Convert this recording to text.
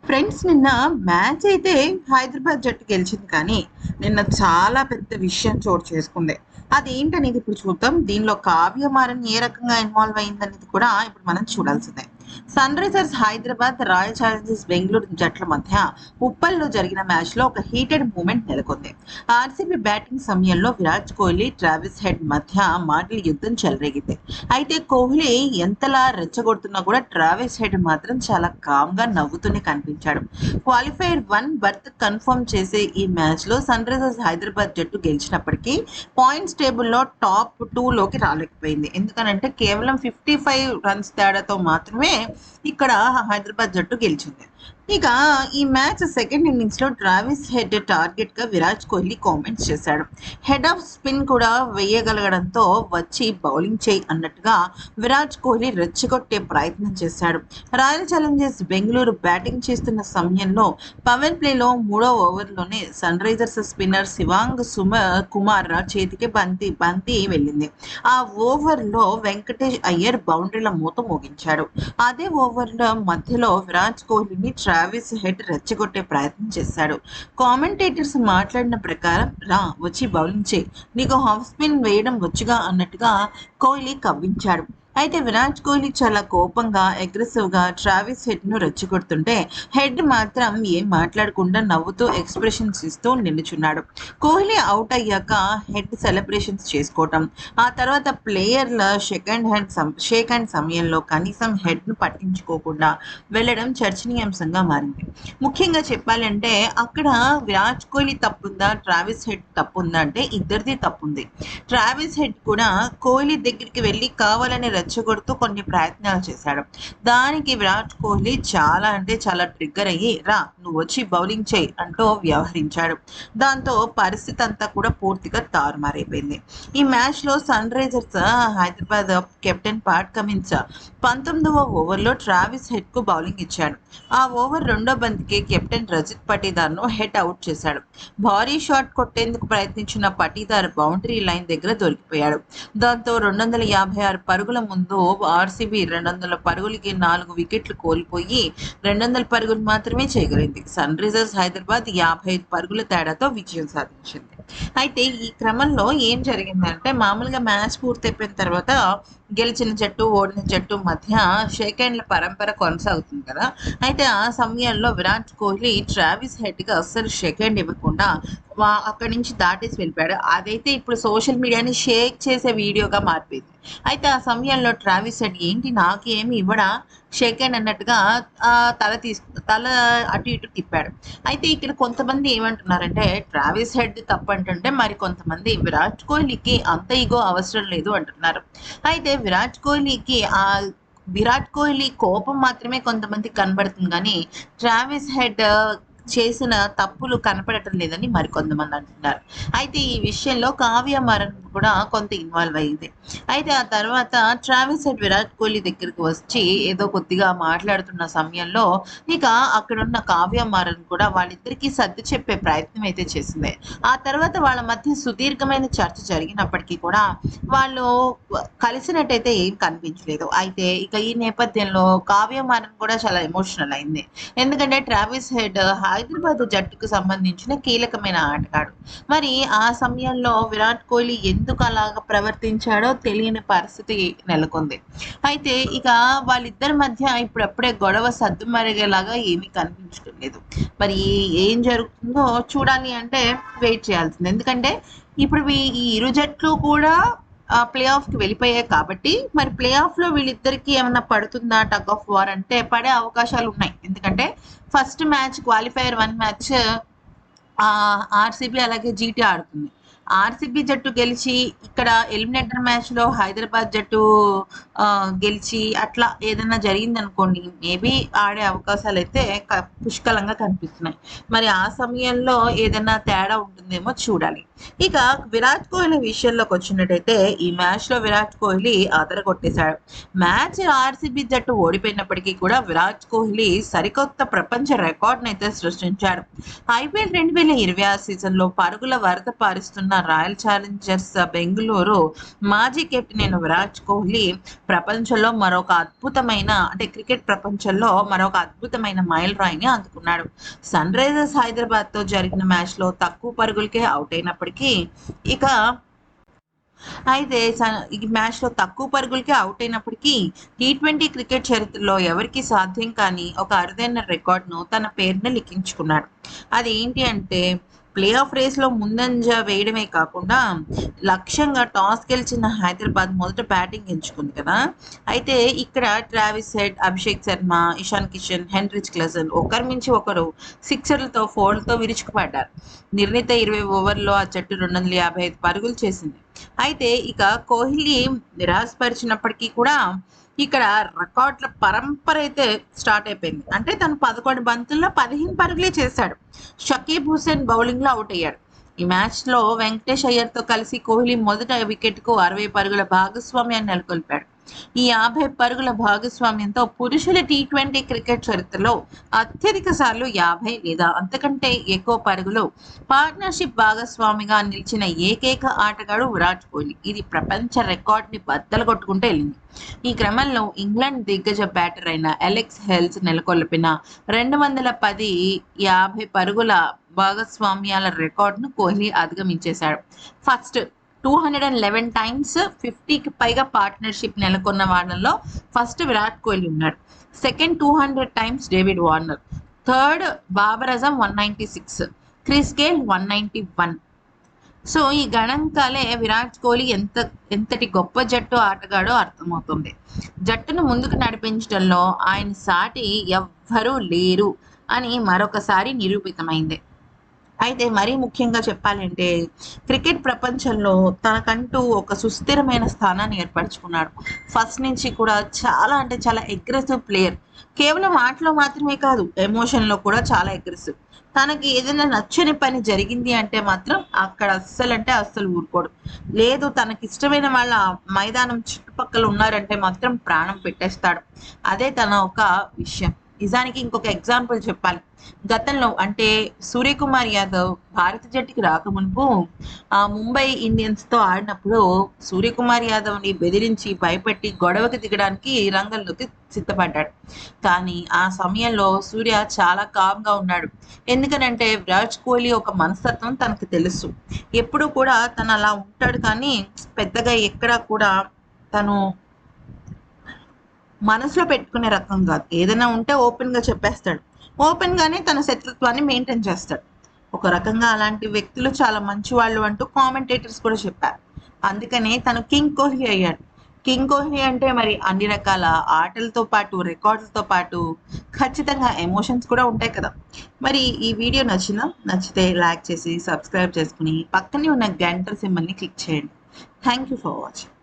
Friends నిన్న match అయితే హైదరాబాద్ జట్టు గెలిచింది కానీ నిన్న చాలా పెద్ద విషయం చోటు చేసుకుంది. అదేంటనేది ఇప్పుడు చూద్దాం. దీనిలో కావ్య మారన్ ఏ రకంగా ఇన్వాల్వ్ అయిందనేది కూడా ఇప్పుడు మనం చూడాల్సిందే. Sunrisers Hyderabad, Royal Challengers Bengaluru జట్ల మధ్య ఉప్పల్లో జరిగిన మ్యాచ్ లో ఒక హీటెడ్ మూమెంట్ నెలకొంది. ఆర్సీబీ బ్యాటింగ్ సమయంలో విరాట్ కోహ్లీ, ట్రావిస్ హెడ్ మధ్య మాటల యుద్ధం చెలరేగింది. అయితే కోహ్లీ ఎంతలా రెచ్చగొడుతున్నా కూడా ట్రావిస్ హెడ్ మాత్రం చాలా కామ్ గా నవ్వుతూనే కనిపించాడు. క్వాలిఫైర్ 1 బర్త్ కన్ఫర్మ్ చేసే ఈ మ్యాచ్ లో సన్ రైజర్స్ హైదరాబాద్ జట్టు గెలిచినప్పటికీ పాయింట్స్ టేబుల్లో టాప్ 2 లోకి రాలేకపోయింది. ఎందుకనంటే కేవలం 55 రన్స్ తేడాతో మాత్రమే ఇక్కడ హైదరాబాద్ జట్టు గెలిచింది. ఇక ఈ మ్యాచ్ సెకండ్ ఇన్నింగ్స్ లో ట్రావిస్ హెడ్ టార్గెట్ గా విరాట్ కోహ్లీ కామెంట్స్ చేశాడు. హెడ్ ఆఫ్ స్పిన్ కూడా వేయగలగడంతో వచ్చి బౌలింగ్ చేయి అన్నట్టుగా విరాట్ కోహ్లీ రెచ్చగొట్టే ప్రయత్నం చేశాడు. రాయల్ ఛాలెంజర్స్ బెంగళూరు బ్యాటింగ్ చేస్తున్న సమయంలో పవర్ ప్లేలో 3వ ఓవర్లోనే Sunrisers spinner Shivang Kumar చేతికి బంతి వెళ్ళింది. ఆ ఓవర్లో వెంకటేష్ అయ్యర్ బౌండరీల మూత మోగించాడు. అదే ఓవర్ల మధ్యలో విరాట్ కోహ్లీని ట్రావిస్ హెడ్ రెచ్చగొట్టే ప్రయత్నం చేశాడు. కామెంటేటర్స్ మాట్లాడిన ప్రకారం వచ్చి బౌలింగ్ చేయి, నీకు హాఫ్ స్పిన్ వేయడం వచ్చుగా అన్నట్టుగా కోహ్లీ కవ్వించాడు. అయితే విరాట్ కోహ్లీ చాలా కోపంగా అగ్రెసివ్ గా ట్రావిస్ హెడ్ ను రెచ్చగొడుతుంటే హెడ్ మాత్రం ఏం మాట్లాడకుండా నవ్వుతూ ఎక్స్ప్రెషన్స్ ఇస్తూ నిలుచున్నాడు. కోహ్లీ అవుట్ అయ్యాక హెడ్ సెలబ్రేషన్స్ చేసుకోవటం, ఆ తర్వాత ప్లేయర్ల షేక్ హ్యాండ్ సమయంలో కనీసం హెడ్ ను పట్టించుకోకుండా వెళ్ళడం చర్చనీయాంశంగా మారింది. ముఖ్యంగా చెప్పాలంటే అక్కడ విరాట్ కోహ్లీ తప్పుందా, ట్రావిస్ హెడ్ తప్పుందా అంటే ఇద్దరిది తప్పుంది. ట్రావిస్ హెడ్ కూడా కోహ్లీ దగ్గరికి వెళ్ళి కావాలని రెచ్చగొడుతూ కొన్ని ప్రయత్నాలు చేశాడు. దానికి విరాట్ కోహ్లీ చాలా ట్రిగ్గర్ అయ్యి నువ్వు వచ్చి బౌలింగ్ చేయి అంటూ వ్యవహరించాడు. దాంతో పరిస్థితి అంతా కూడా పూర్తిగా తారుమారైపోయింది. ఈ మ్యాచ్ లో Sunrisers Hyderabad captain Pat Cummins 19వ ఓవర్లో ట్రావిస్ హెడ్ కు బౌలింగ్ ఇచ్చాడు. ఆ ఓవర్ రెండో బంతికి కెప్టెన్ రజిత్ పటీదార్ ను హెడ్ అవుట్ చేశాడు. భారీ షాట్ కొట్టేందుకు ప్రయత్నించిన పటీదార్ బౌండరీ లైన్ దగ్గర దొరికిపోయాడు. దాంతో 256 పరుగుల ముందు ఆర్సీబీ 200 పరుగులకి 4 వికెట్లు కోల్పోయి 200 పరుగులు మాత్రమే చేయగలిగింది. సన్ రైజర్స్ హైదరాబాద్ 55 పరుగుల తేడాతో విజయం సాధించింది. అయితే ఈ క్రమంలో ఏం జరిగిందంటే మామూలుగా మ్యాచ్ పూర్తయిపోయిన తర్వాత గెలిచిన జట్టు, ఓడిన జట్టు మధ్య షేక్ హ్యాండ్ల పరంపర కొనసాగుతుంది కదా. అయితే ఆ సమయంలో విరాట్ కోహ్లీ ట్రావిస్ హెడ్ కి అస్సలు షేక్ హ్యాండ్ ఇవ్వకుండా అక్కడి నుంచి దాటేసి వెళ్ళిపోయాడు. అదైతే ఇప్పుడు సోషల్ మీడియాని షేక్ చేసే వీడియోగా మారిపోయింది. అయితే ఆ సమయంలో ట్రావిస్ హెడ్ ఏంటి నాకు ఏమి ఇవ్వడా షేక్ హ్యాండ్ అన్నట్టుగా తల అటు ఇటు తిప్పాడు. అయితే ఇక్కడ కొంతమంది ఏమంటున్నారంటే ట్రావిస్ హెడ్ తప్పంటుంటే మరి కొంతమంది విరాట్ కోహ్లీకి అంత ఈగో అవసరం లేదు అంటున్నారు. అయితే విరాట్ కోహ్లీ కోపం మాత్రమే కొంతమంది కనబడుతుంది కానీ ట్రావిస్ హెడ్ చేసిన తప్పులు కనపడటం లేదని మరికొంతమంది అంటున్నారు. అయితే ఈ విషయంలో కావ్య మారన్ కూడా కొంత ఇన్వాల్వ్ అయ్యింది. అయితే ఆ తర్వాత ట్రావిస్ హెడ్ విరాట్ కోహ్లీ దగ్గరికి వచ్చి ఏదో కొద్దిగా మాట్లాడుతున్న సమయంలో ఇక అక్కడున్న కావ్య మారన్ కూడా వాళ్ళిద్దరికీ సర్ది చెప్పే ప్రయత్నం అయితే చేసింది. ఆ తర్వాత వాళ్ళ మధ్య సుదీర్ఘమైన చర్చ జరిగినప్పటికీ కూడా వాళ్ళు కలిసినట్టయితే ఏం కనిపించలేదు. అయితే ఇక ఈ నేపథ్యంలో కావ్య మారన్ కూడా చాలా ఎమోషనల్ అయింది. ఎందుకంటే ట్రావిస్ హెడ్ హైదరాబాద్ జట్టుకు సంబంధించిన కీలకమైన ఆటగాడు. మరి ఆ సమయంలో విరాట్ కోహ్లీ ఎందుకు అలాగా ప్రవర్తించాడో తెలియని పరిస్థితి నెలకొంది. అయితే ఇక వాళ్ళిద్దరి మధ్య ఇప్పుడప్పుడే గొడవ సద్దుమరిగేలాగా ఏమీ కనిపించడం లేదు. మరి ఏం జరుగుతుందో చూడాలి అంటే వెయిట్ చేయాల్సింది. ఎందుకంటే ఇప్పుడు ఈ ఇరు జట్లు కూడా ప్లే ఆఫ్కి వెళ్ళిపోయాయి కాబట్టి మరి ప్లే ఆఫ్లో వీళ్ళిద్దరికీ ఏమన్నా పడుతుందా టగ్ ఆఫ్ వార్ అంటే పడే అవకాశాలు ఉన్నాయి. ఎందుకంటే first match qualifier 1 match RCB అలాగే జీటీ ఆడుతుంది. ఆర్సీబీ జట్టు గెలిచి ఇక్కడ ఎలిమినేటర్ మ్యాచ్లో హైదరాబాద్ జట్టు గెలిచి అట్లా ఏదైనా జరిగింది అనుకోండి, మేబీ ఆడే అవకాశాలు అయితే పుష్కలంగా కనిపిస్తున్నాయి. మరి ఆ సమయంలో ఏదైనా తేడా ఉంటుందేమో చూడాలి. ఇక విరాట్ కోహ్లీ విషయంలోకి వచ్చినట్టయితే ఈ మ్యాచ్లో విరాట్ కోహ్లీ అదరగొట్టేశాడు. మ్యాచ్ ఆర్సీబీ జట్టు ఓడిపోయినప్పటికీ కూడా విరాట్ కోహ్లీ సరికొత్త ప్రపంచ రికార్డును అయితే సృష్టించాడు. ఐపీఎల్ 2026 సీజన్లో పరుగుల వరద పారిస్తున్న రాయల్ ఛాలెంజర్స్ బెంగుళూరు మాజీ కెప్టెన్ అయిన విరాట్ కోహ్లీ ప్రపంచంలో మరొక అద్భుతమైన క్రికెట్ ప్రపంచంలో మరొక అద్భుతమైన మైలురాయిని అందుకున్నాడు. సన్ రైజర్స్ హైదరాబాద్తో జరిగిన మ్యాచ్లో తక్కువ పరుగులకే అవుట్ అయినప్పటికీ అయితే ఈ మ్యాచ్లో తక్కువ పరుగులకే అవుట్ అయినప్పటికీ T20 క్రికెట్ చరిత్రలో ఎవరికీ సాధ్యం కాని ఒక అరుదైన రికార్డును తన పేరున లిఖించుకున్నాడు. అది ఏంటి అంటే ప్లే ఆఫ్ రేస్లో ముందంజ వేయడమే కాకుండా లక్ష్యంగా టాస్ గెలిచిన హైదరాబాద్ మొదట బ్యాటింగ్ ఎంచుకుంది కదా. అయితే ఇక్కడ Travis Head, Abhishek Sharma, Ishan Kishan, Heinrich Klaasen ఒకరి మించి ఒకరు సిక్సర్లతో ఫోర్లతో విరుచుకుపడ్డారు. నిర్ణీత 20 ఓవర్లలో ఆ జట్టు 255 పరుగులు చేసింది. అయితే కోహ్లీ నిరాశపరిచినప్పటికీ కూడా ఇక్కడ రికార్డుల పరంపర అయితే స్టార్ట్ అయిపోయింది. అంటే తను 11 బంతుల్లో 15 పరుగులే చేశాడు. షకీబ్ హుసేన్ బౌలింగ్లో అవుట్ అయ్యాడు. ఈ మ్యాచ్లో వెంకటేష్ అయ్యర్తో కలిసి కోహ్లీ మొదట వికెట్కు 60 పరుగుల భాగస్వామ్యాన్ని నెలకొల్పాడు. ఈ 50 పరుగుల భాగస్వామ్యంతో పురుషుల T20 క్రికెట్ చరిత్రలో అత్యధిక సార్లు 50 లేదా అంతకంటే ఎక్కువ పరుగులు పార్ట్నర్షిప్ భాగస్వామిగా నిలిచిన ఏకైక ఆటగాడు విరాట్ కోహ్లీ. ఇది ప్రపంచ రికార్డుని బద్దలు కొట్టుకుంటూ వెళ్ళింది. ఈ క్రమంలో ఇంగ్లాండ్ దిగ్గజ బ్యాటర్ అయిన అలెక్స్ హెల్స్ నెలకొల్పిన 210 50 పరుగుల భాగస్వామ్యాల రికార్డును కోహ్లీ అధిగమించేశాడు. ఫస్ట్ 211 టైమ్స్ 50కి పైగా పార్ట్నర్షిప్ నెలకొన్న వాళ్ళలో ఫస్ట్ విరాట్ కోహ్లీ ఉన్నాడు. Second 200 times David Warner. Third Babar Azam 196, Chris Gayle 191. So ఈ గణాంకాలే విరాట్ కోహ్లీ ఎంతటి గొప్ప జట్టు ఆటగాడో అర్థమవుతుంది. జట్టును ముందుకు నడిపించడంలో ఆయన సాటి ఎవ్వరూ లేరు అని మరొకసారి నిరూపితమైంది. అయితే మరీ ముఖ్యంగా చెప్పాలంటే క్రికెట్ ప్రపంచంలో తనకంటూ ఒక సుస్థిరమైన స్థానాన్ని ఏర్పరచుకున్నాడు. ఫస్ట్ నుంచి కూడా చాలా అగ్రెసివ్ ప్లేయర్. కేవలం ఆటలో మాత్రమే కాదు, ఎమోషన్లో కూడా చాలా అగ్రెసివ్. తనకి ఏదైనా నచ్చని పని జరిగింది అంటే మాత్రం అక్కడ అస్సలు ఊరుకోడు. లేదు తనకి ఇష్టమైన వాళ్ళ మైదానం చుట్టుపక్కల ఉన్నారంటే మాత్రం ప్రాణం పెట్టేస్తాడు. అదే తన ఒక విషయం. నిజానికి ఇంకొక ఎగ్జాంపుల్ చెప్పాలి. గతంలో సూర్యకుమార్ యాదవ్ భారత జట్టుకి రాకమునుపు ముంబై ఇండియన్స్తో ఆడినప్పుడు సూర్యకుమార్ యాదవ్ని బెదిరించి భయపెట్టి గొడవకి దిగడానికి రంగంలోకి సిద్ధపడ్డాడు. కానీ ఆ సమయంలో సూర్య చాలా కామ్గా ఉన్నాడు. ఎందుకనంటే విరాట్ కోహ్లీ ఒక మనస్తత్వం తనకు తెలుసు. ఎప్పుడు కూడా తను అలా ఉంటాడు, కానీ పెద్దగా ఎక్కడా కూడా తను మనసులో పెట్టుకునే రకం కాదు. ఏదైనా ఉంటే ఓపెన్గా చెప్పేస్తాడు. ఓపెన్గానే తన శత్రుత్వాన్ని మెయింటైన్ చేస్తాడు. ఒక రకంగా అలాంటి వ్యక్తులు చాలా మంచి వాళ్ళు అంటూ కామెంటేటర్స్ కూడా చెప్పారు. అందుకనే తను కింగ్ కోహ్లీ అయ్యాడు. కింగ్ కోహ్లీ అంటే మరి అన్ని రకాల ఆటలతో పాటు రికార్డులతో పాటు ఖచ్చితంగా ఎమోషన్స్ కూడా ఉంటాయి కదా. మరి ఈ వీడియో నచ్చితే లైక్ చేసి సబ్స్క్రైబ్ చేసుకుని పక్కనే ఉన్న గంట సింబల్ని క్లిక్ చేయండి. Thank you for watching.